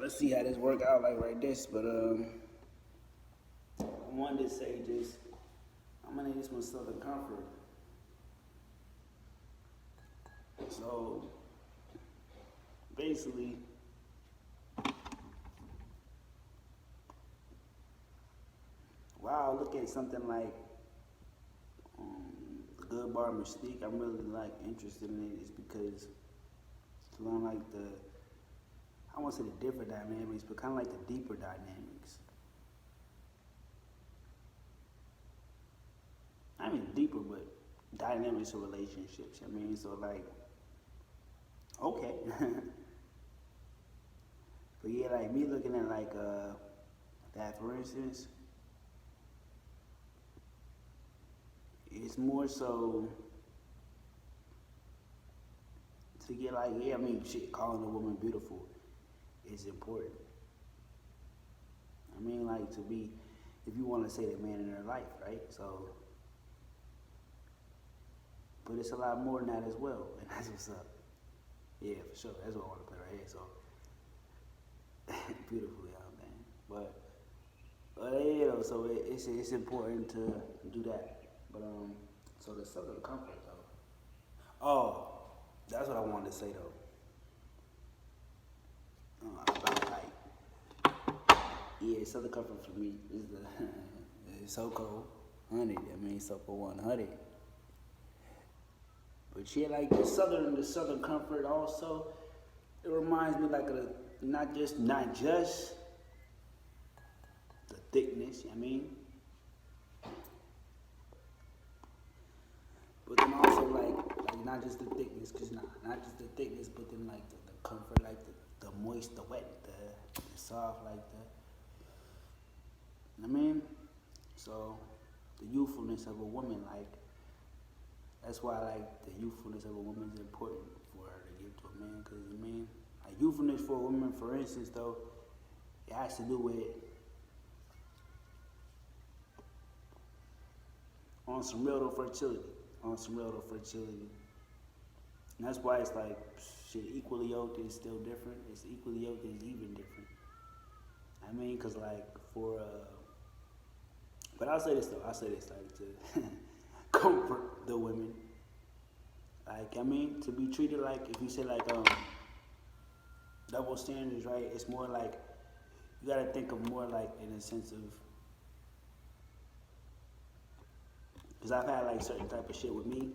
let's see how this work out like this. But I wanted to say just I'm gonna need this one Southern Comfort. So basically, wow, look at something like the Good Bar Mystique. I'm really like interested in it is because to learn like the I won't say the different dynamics, but kind of like the deeper dynamics. I mean deeper, but dynamics of relationships. I mean, so like okay, but yeah, like me looking at like that for instance, it's more so to get like yeah, I mean shit, calling a woman beautiful is important. I mean like to be if you want to say the man in her life, right? So but it's a lot more than that as well, and that's what's up. Yeah, for sure. That's what I want to play right here. So beautifully out, man. But yeah, though, so it's important to do that. But so the Southern Comfort though. Oh, that's what I wanted to say though. About like yeah, Southern Comfort for me is the it's so cold, 100. I mean, so for 100. But yeah, like the Southern Comfort also, it reminds me like of the, not just the thickness. I mean, but then also like not just the thickness, cause not just the thickness, but then like the comfort, like the moist, the wet, the soft, like the. I mean, so the youthfulness of a woman, like that's why like the youthfulness of a woman is important for her to give to a man, cause I mean, like youthfulness for a woman, for instance, though, it has to do with on some real though fertility, on some real though fertility. And that's why it's like shit. Equally yoked is still different. It's equally yoked is even different. I mean, cause like for but I'll say this though. I'll say this like to comfort the women. Like I mean, to be treated like if you say like double standards, right? It's more like you gotta think of more like in a sense of because I've had like certain type of shit with me.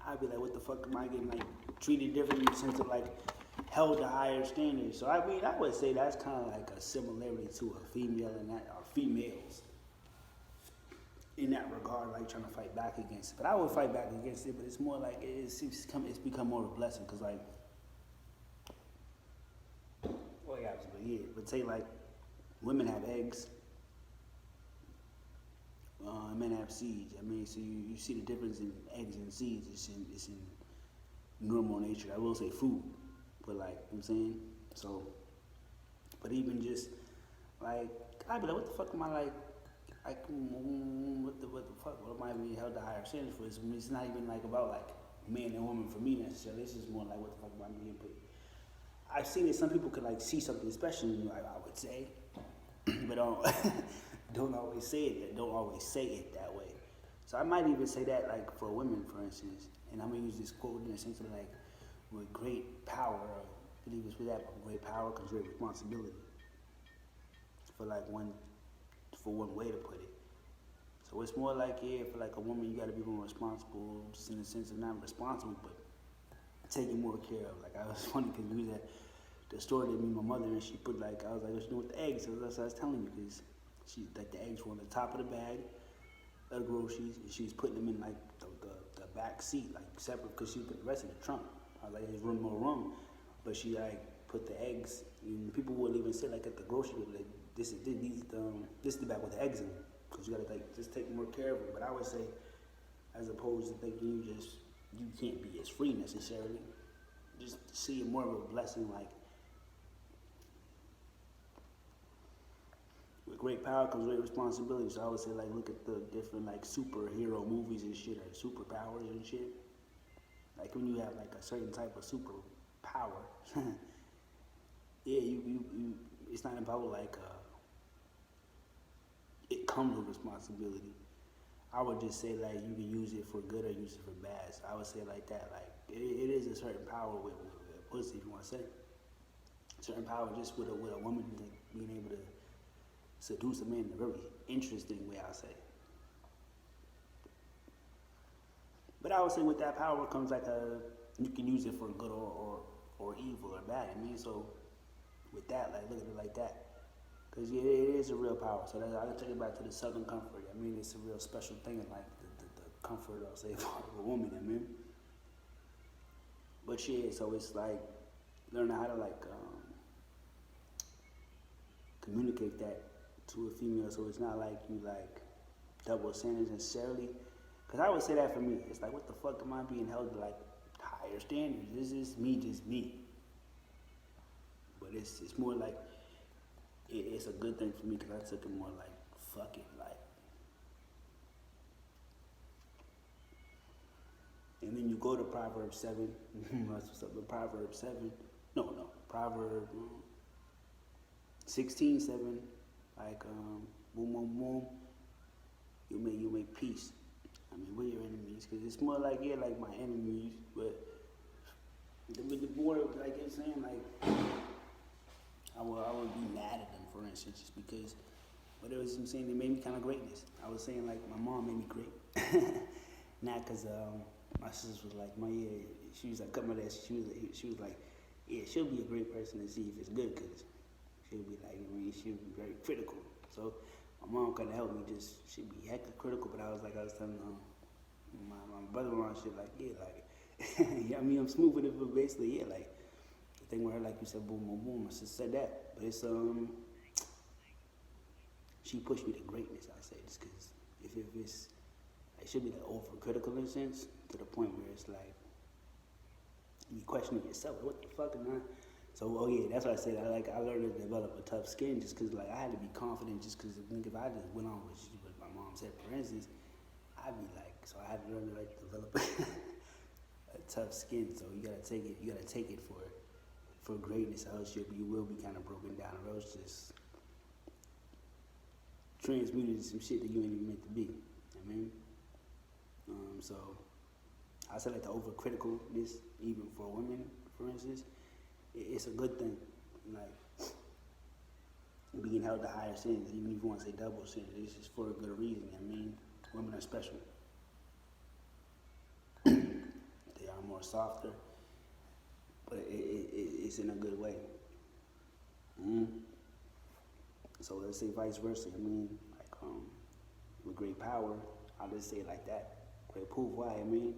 I'd be like, what the fuck am I getting like treated differently in the sense of like held to higher standards? So I mean, I would say that's kind of like a similarity to a female in that, or females in that regard, like trying to fight back against it. But I would fight back against it, but it's more like it's become more of a blessing because like, well, yeah, but say like women have eggs, men have seeds. I mean, so you see the difference in eggs and seeds. It's in normal nature. I will say food, but like, you know what I'm saying? So, but even just like, I'd be like, what the fuck am I like? What the fuck? What am I being held to higher standards for? It's not even like about like man and woman for me necessarily. It's just more like what the fuck am I being put? I've seen that some people could like see something, especially in you, I would say, but don't always say it. Don't always say it that way. So I might even say that like for women, for instance, and I'm gonna use this quote in the sense of like, with great power, I believe it's with that, great power comes great responsibility. For like one way to put it. So it's more like yeah, for like a woman, you gotta be more responsible, just in the sense of not responsible, but taking more care of. Like I was funny because we was at the store that me and my mother and she put like I was like, what you doing with the eggs? So that's what I was telling you because she like the eggs were on the top of the bag of the groceries and she was putting them in like the back seat like separate because she put the rest in the trunk. I was like, there's more room, but she like put the eggs. And people wouldn't even say like at the grocery like this is the bag with the eggs in it because you gotta like just take more care of it. But I would say as opposed to thinking you can't be as free necessarily. Just see it more of a blessing, like with great power comes great responsibility. So I would say like look at the different like superhero movies and shit or superpowers and shit. Like when you have like a certain type of super power, yeah, you it's not about like it comes with responsibility. I would just say like you can use it for good or use it for bad. So I would say like that. Like it is a certain power with pussy, if you want to say. Certain power just with a woman being able to seduce a man in a very interesting way. I say. But I would say with that power comes like a you can use it for good or evil or bad. I mean, so with that, like look at it like that. Cause yeah, it is a real power. So I can take it back to the Southern comfort. I mean, it's a real special thing, in like the comfort, I'll say, of a woman. I mean, but yeah, so it's like learning how to like communicate that to a female. So it's not like you like double standards necessarily. Cause I would say that for me, it's like what the fuck am I being held to like higher standards? This is me, just me. But it's more like it's a good thing for me because I took it more like fuck it, like. And then you go to Proverbs 7, Proverbs 7, no, Proverbs 16:7, like boom, boom, boom. You make peace. I mean, we're your enemies because it's more like yeah, like my enemies, but the more like it's saying like. I would be mad at them, for instance, just because, but it was, I'm saying, they made me kind of greatness. I was saying, like, my mom made me great. Not because my sister was like, she was like, cut my ass. She was like, yeah, she'll be a great person to see if it's good, because she'll be like, I mean, she'll be very critical. So my mom kind of helped me, just, she'd be hecka critical, but I was telling my brother-in-law and shit, like, yeah, like, yeah, I mean, I'm smooth with it, but basically, yeah, like, thing with her, like you said, boom, boom, boom. I just said that, but it's she pushed me to greatness. I say just because if it's, it should be like overcritical in a sense to the point where it's like you questioning yourself. What the fuck am I? So yeah, that's why I said I learned to develop a tough skin just because like I had to be confident just because if I just went on with what my mom said, for instance, I'd be like, so I had to learn to like develop a tough skin. So you gotta take it for greatness, else you will be kind of broken down, or else just transmuted into some shit that you ain't even meant to be. I mean, so I said like the overcriticalness, even for women, for instance, it's a good thing. Like being held to higher standards, even if you want to say double standards, it's just for a good reason. I mean, women are special. They are more softer. But it's in a good way. Mm-hmm. So let's say vice versa. I mean, like with great power, I'll just say it like that. Great pouvoir, I mean,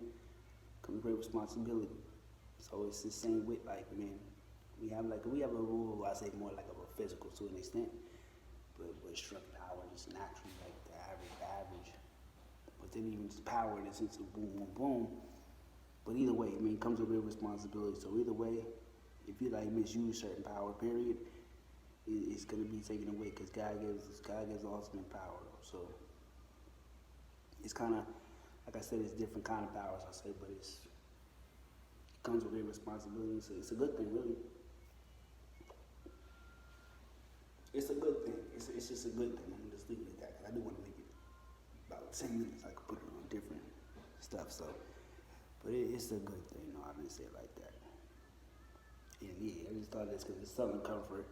comes great responsibility. So it's the same with like, I mean, we have a rule. I say more like of a physical to an extent, but strength power just naturally like the average. But then even just power in the sense of boom, boom, boom. But either way, I mean, it comes with real responsibility. So either way, if you like misuse certain power, period, it's gonna be taken away because God gives ultimate power. So it's kind of like I said, it's different kind of powers. I say, but it comes with real responsibility. So it's a good thing, really. It's a good thing. It's just a good thing. I'm gonna just leave it at that because I do want to make it about 10 minutes. I could put it on different stuff. So. But it's a good thing, no, I didn't say it like that. And yeah, I just thought this because it's Southern comfort.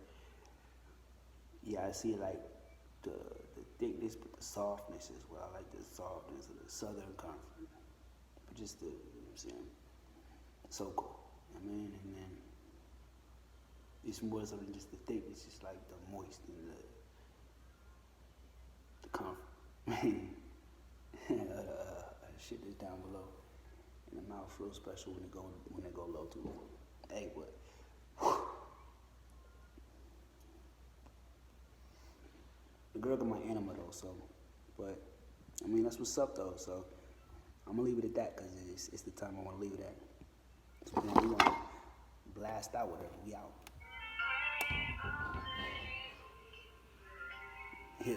Yeah, I see like the thickness, but the softness as well. I like the softness of the Southern comfort. But just the, you know what I'm saying? So cool. I mean, and then it's more so than just the thickness, it's like the moist and the comfort. Shit is down below. And the mouth real special when they go low too. Hey, what? The girl got my anima though, so, but I mean that's what's up though. So I'm gonna leave it at that because it's the time I want to leave it at. So then we gonna blast out whatever. We out. Yeah.